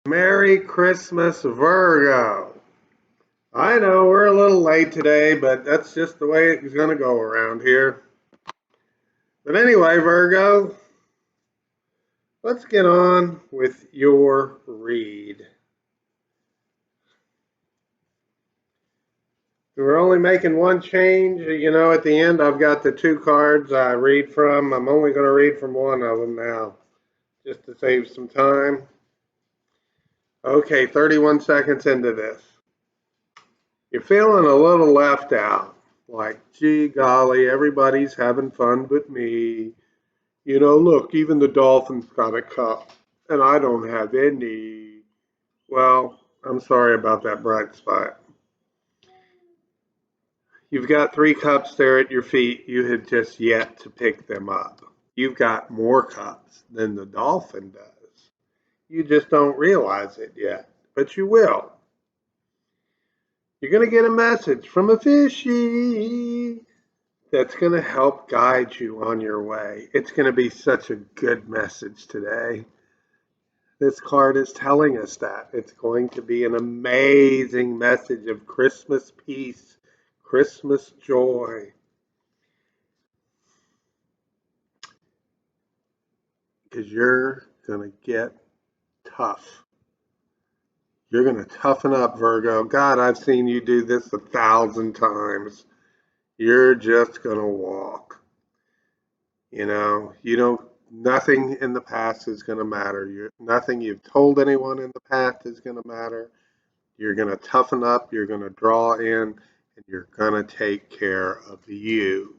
Merry Christmas, Virgo. I know we're a little late today, but that's just the way it's going to go around here. But anyway, Virgo, let's get on with your read. We're only making one change. At the end, I've got the two cards I read from. I'm only going to read from one of them now, just to save some time. Okay, 31 seconds into this. You're feeling a little left out. Like, gee golly, everybody's having fun but me. Look, even the dolphins got a cup, and I don't have any. Well, I'm sorry about that bright spot. You've got three cups there at your feet. You have just yet to pick them up. You've got more cups than the dolphin does. You just don't realize it yet, but you will. You're going to get a message from a fishy that's going to help guide you on your way. It's going to be such a good message today. This card is telling us that. It's going to be an amazing message of Christmas peace, Christmas joy. Because you're going to get tough. You're going to toughen up, Virgo. God, I've seen you do this 1,000 times. You're just going to walk. Nothing in the past is going to matter. Nothing you've told anyone in the past is going to matter. You're going to toughen up, you're going to draw in, and you're going to take care of you.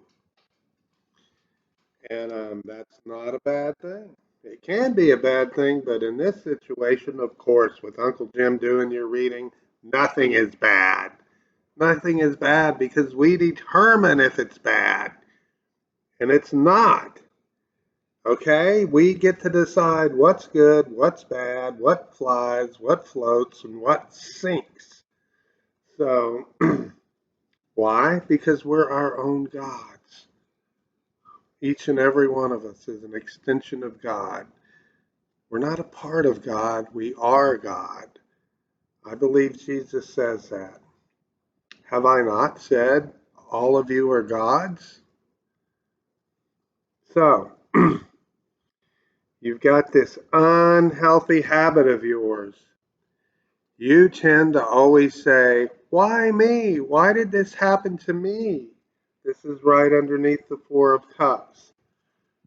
And that's not a bad thing. It can be a bad thing, but in this situation, of course, with Uncle Jim doing your reading, nothing is bad. Nothing is bad because we determine if it's bad. And it's not. Okay? We get to decide what's good, what's bad, what flies, what floats, and what sinks. So, why? Because we're our own gods. Each and every one of us is an extension of God. We're not a part of God, we are God. I believe Jesus says that. Have I not said all of you are gods? So, you've got this unhealthy habit of yours. You tend to always say, why me? Why did this happen to me? This is right underneath the Four of Cups.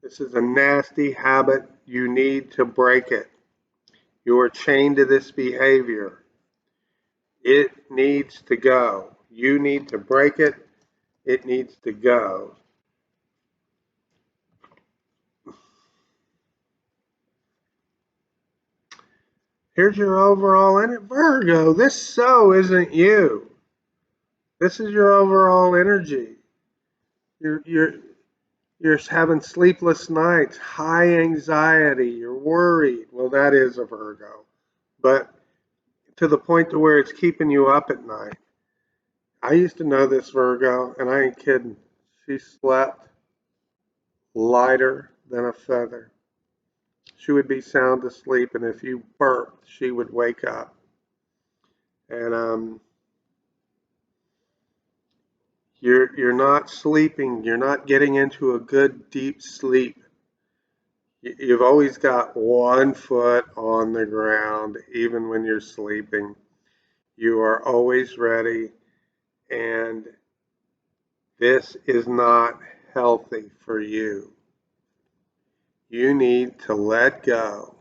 This is a nasty habit. You need to break it. You are chained to this behavior. It needs to go. You need to break it. It needs to go. Here's your overall in it. Virgo, this so isn't you. This is your overall energy. You're having sleepless nights, high anxiety, you're worried. Well, that is a Virgo. But to the point to where it's keeping you up at night. I used to know this Virgo, and I ain't kidding. She slept lighter than a feather. She would be sound asleep, and if you burped, she would wake up. And you're not sleeping. You're not getting into a good deep sleep. You've always got one foot on the ground, even when you're sleeping. You are always ready, and this is not healthy for you. You need to let go.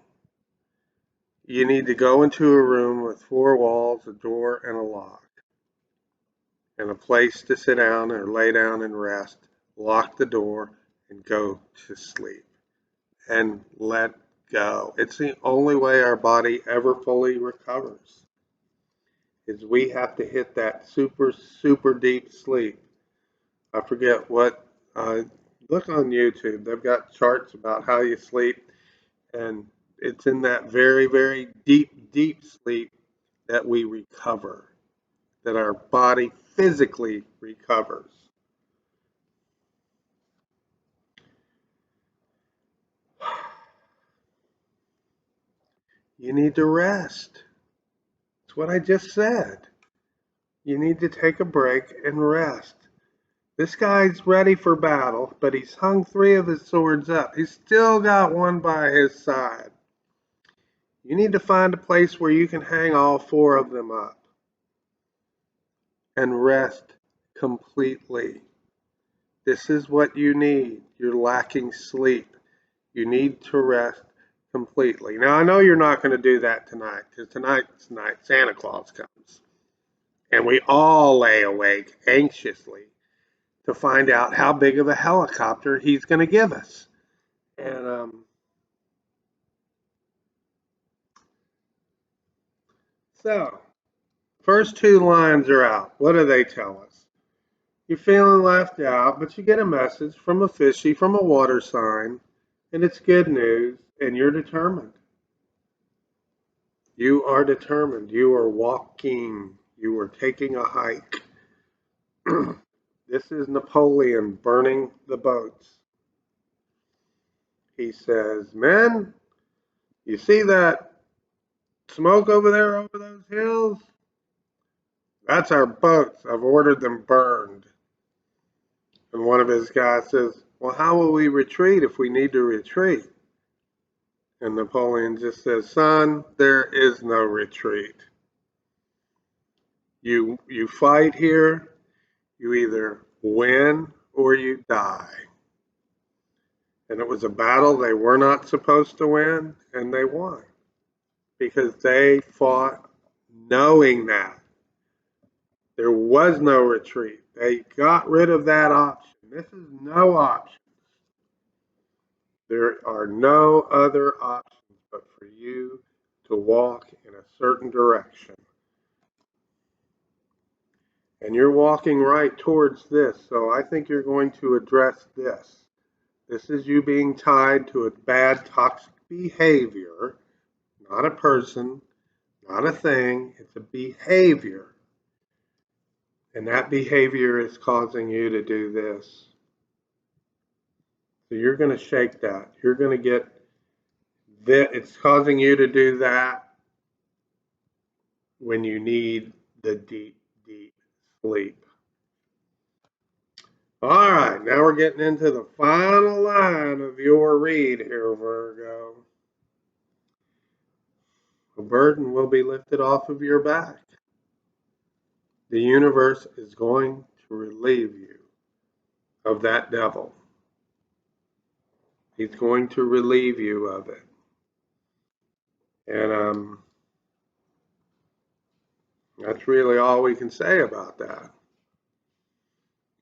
You need to go into a room with four walls, a door, and a lock, and a place to sit down or lay down and rest. Lock the door and go to sleep and let go. It's the only way our body ever fully recovers. Is we have to hit that super, super deep sleep. I forget what, look on YouTube. They've got charts about how you sleep, and it's in that very, very deep, deep sleep that we recover, that our body physically recovers. You need to rest. That's what I just said. You need to take a break and rest. This guy's ready for battle, but he's hung 3 of his swords up. He's still got one by his side. You need to find a place where you can hang all 4 of them up and rest completely. This is what you need. You're lacking sleep. You need to rest completely. Now, I know you're not going to do that tonight, because tonight's night Santa Claus comes. And we all lay awake anxiously to find out how big of a helicopter he's going to give us. And so, first 2 lines are out. What do they tell us? You're feeling left out, but you get a message from a fishy, from a water sign, and it's good news, and you're determined. You are determined. You are walking. You are taking a hike. This is Napoleon burning the boats. He says, "Men, you see that smoke over there over those hills? That's our boats. I've ordered them burned." And one of his guys says, "Well, how will we retreat if we need to retreat?" And Napoleon just says, "Son, there is no retreat. You fight here, you either win or you die." And it was a battle they were not supposed to win, and they won because they fought knowing that there was no retreat. They got rid of that option. This is no option. There are no other options but for you to walk in a certain direction. And you're walking right towards this, so I think you're going to address this. This is you being tied to a bad toxic behavior, not a person, not a thing, it's a behavior. And that behavior is causing you to do this. So you're going to shake that. You're going to get that. It's causing you to do that when you need the deep, deep sleep. All right, now we're getting into the final line of your read here, Virgo. A burden will be lifted off of your back. The universe is going to relieve you of that devil. He's going to relieve you of it. And that's really all we can say about that.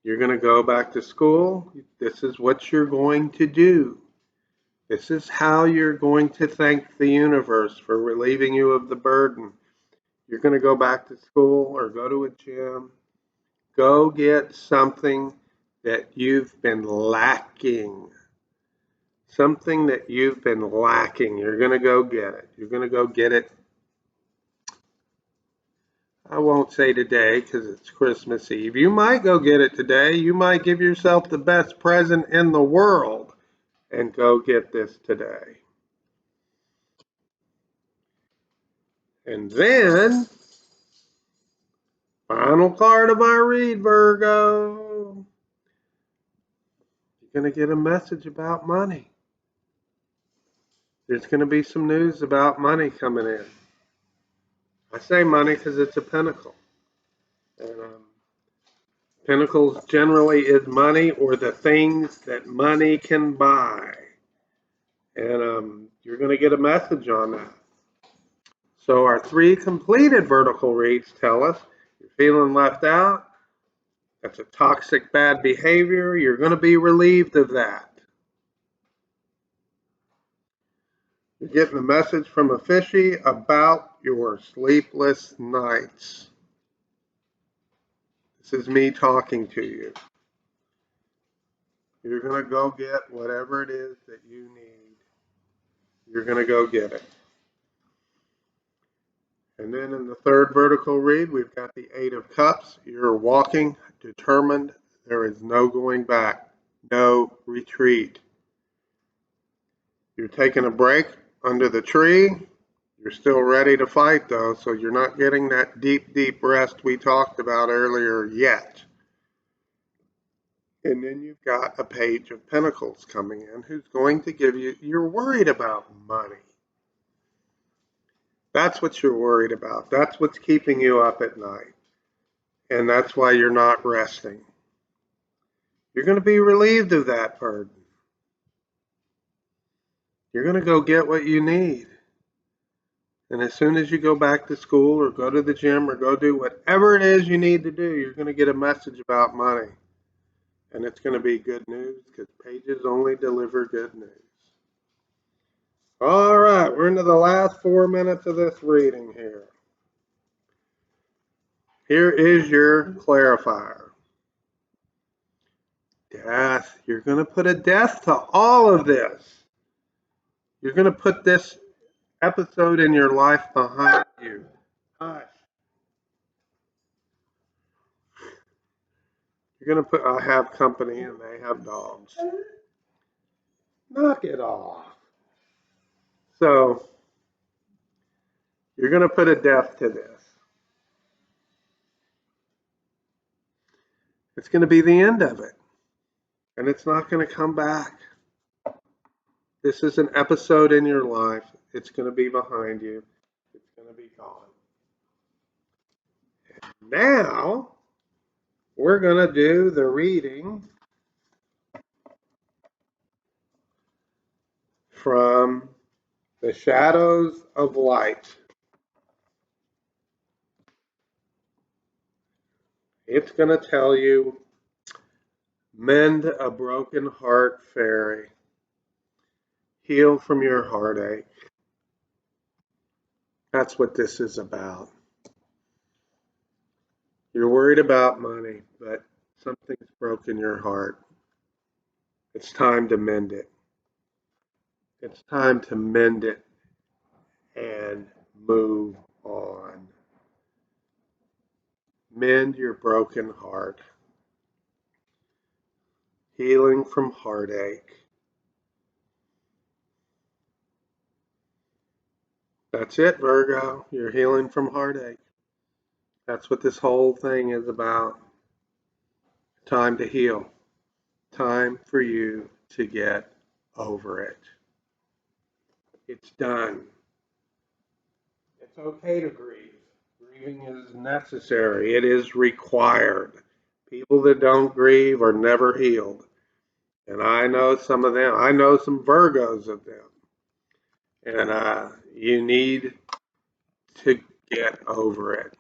You're going to go back to school. This is what you're going to do. This is how you're going to thank the universe for relieving you of the burden. You're going to go back to school or go to a gym. Go get something that you've been lacking. Something that you've been lacking. You're going to go get it. You're going to go get it. I won't say today because it's Christmas Eve. You might go get it today. You might give yourself the best present in the world and go get this today. And then, final card of our read, Virgo. You're going to get a message about money. There's going to be some news about money coming in. I say money because it's a pentacle. And pentacles generally is money or the things that money can buy. And you're going to get a message on that. So our 3 completed vertical reads tell us you're feeling left out. That's a toxic bad behavior. You're going to be relieved of that. You're getting a message from a fishy about your sleepless nights. This is me talking to you. You're going to go get whatever it is that you need. You're going to go get it. And then in the 3rd vertical read, we've got the 8 of Cups. You're walking, determined. There is no going back, no retreat. You're taking a break under the tree. You're still ready to fight though, so you're not getting that deep, deep rest we talked about earlier yet. And then you've got a Page of Pentacles coming in who's going to give you, you're worried about money. That's what you're worried about. That's what's keeping you up at night. And that's why you're not resting. You're going to be relieved of that burden. You're going to go get what you need. And as soon as you go back to school or go to the gym or go do whatever it is you need to do, you're going to get a message about money. And it's going to be good news because pages only deliver good news. All right, we're into the last 4 minutes of this reading here. Here is your clarifier. Death. You're going to put a death to all of this. You're going to put this episode in your life behind you. Hush. You're going to put, I have company and they have dogs. Knock it off. So, you're going to put a death to this. It's going to be the end of it. And it's not going to come back. This is an episode in your life. It's going to be behind you. It's going to be gone. And now, we're going to do the reading from The Shadows of Light. It's going to tell you, mend a broken heart, fairy. Heal from your heartache. That's what this is about. You're worried about money, but something's broken your heart. It's time to mend it. It's time to mend it and move on. Mend your broken heart. Healing from heartache. That's it, Virgo. You're healing from heartache. That's what this whole thing is about. Time to heal. Time for you to get over it. It's done. It's okay to grieve. Grieving is necessary. It is required. People that don't grieve are never healed. And I know some of them. I know some Virgos of them. And you need to get over it.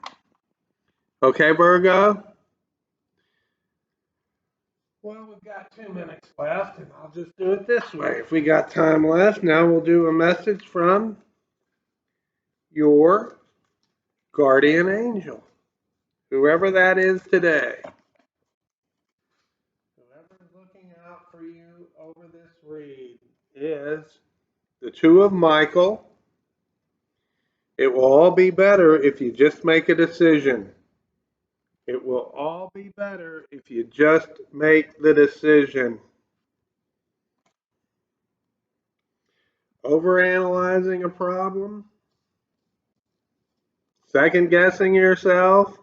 Okay, Virgo? Well, we've got 2 minutes left, and I'll just do it this way. If we got time left, now we'll do a message from your guardian angel, whoever that is today. Whoever's looking out for you over this read is the Two of Michael. It will all be better if you just make a decision. It will all be better if you just make the decision. Overanalyzing a problem, second guessing yourself,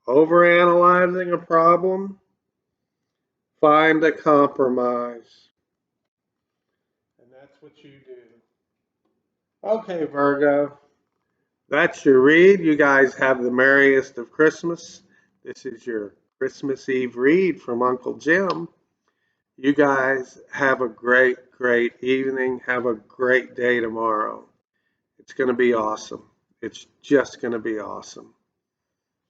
overanalyzing a problem, find a compromise. And that's what you do. Okay, Virgo. That's your read. You guys have the merriest of Christmas. This is your Christmas Eve read from Uncle Jim. You guys have a great, great evening. Have a great day tomorrow. It's going to be awesome. It's just going to be awesome.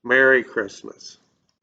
Merry Christmas.